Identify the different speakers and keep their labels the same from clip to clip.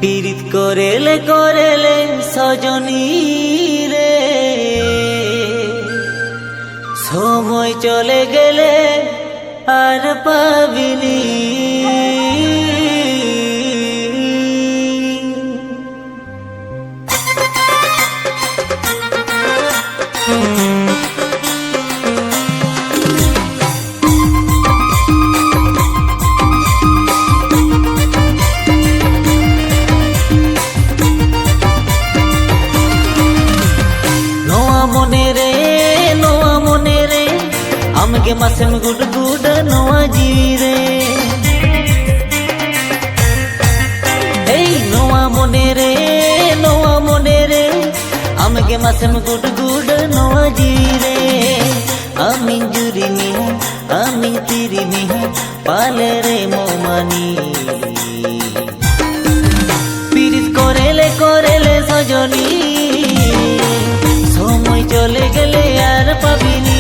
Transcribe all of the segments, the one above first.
Speaker 1: পীড়িত করেলে করেলে সজনী রে, সময় চলে গেলে আর পাবিনি। আমগে মাসেম গুড গুড নোয়া জিরে, এই নোয়া মনে রে আমগে মাসেম গুড গুড নোয়া জিরে। আমি জুরি মিহা আমি তিরি মিহা পালে রে মোমানি, পীড়িত করেলে করেলে সজনী, সময় চলে গেলে আর পাবিনি।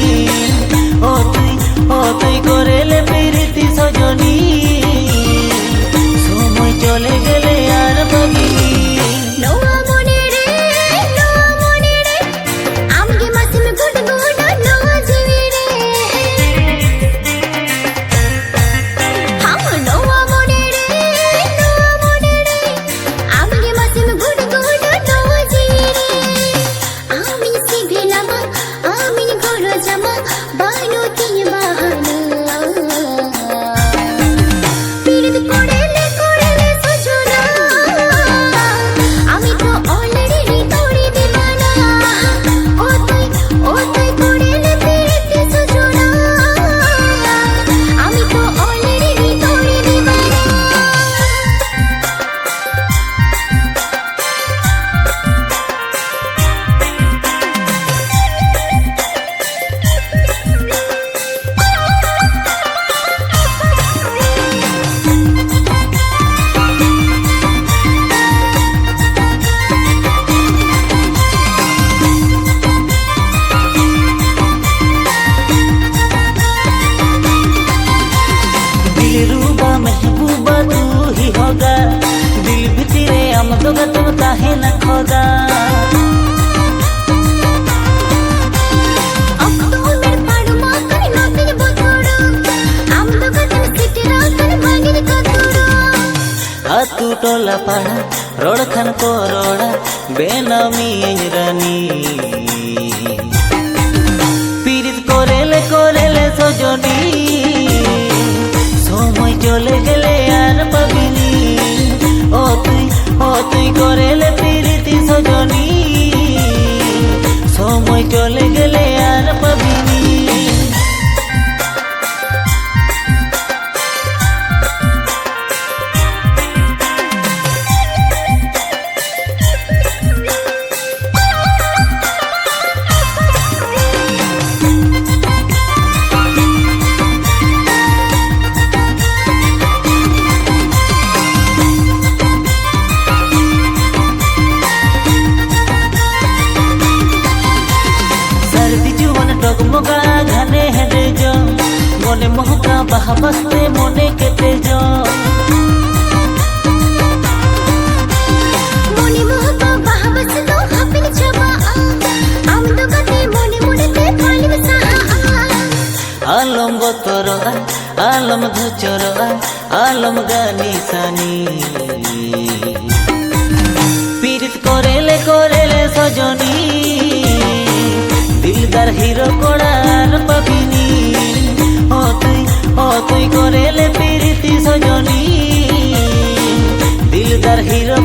Speaker 1: ও তুই করেলে প্রীতি সজনী, সময় চলে গেলে আর পাবিনি। महबूबा तू ही होगा, दिल भितरे हम दोगा तुम काहे न खोगा। तू टोला पाड़ा रोड खन को रोड़ा बेनामी रानी, पीड़ित कोरेले कोरेले सजनी, সময় চলে গেলে আর পাবিনি। ও তুই করেলে প্রীতি সজনী, সময় চলে গেলে আর পাবিনি। डगमगा घने हेडे जो मने महका बहाबस्ते मने केटे जो, मने महका बहाबस्ते तो हापिन छबा आम तो गते मने मने ते फालिम सा। आलम गोतरगा आलम धुचरगा आलम गानी सानी, पीड़ित करेले करेले सजनी, दिलदार हिरो कोड़ार पाबिनी। ও তুই করেলে প্রীতি সজনী, দিলদার হিরো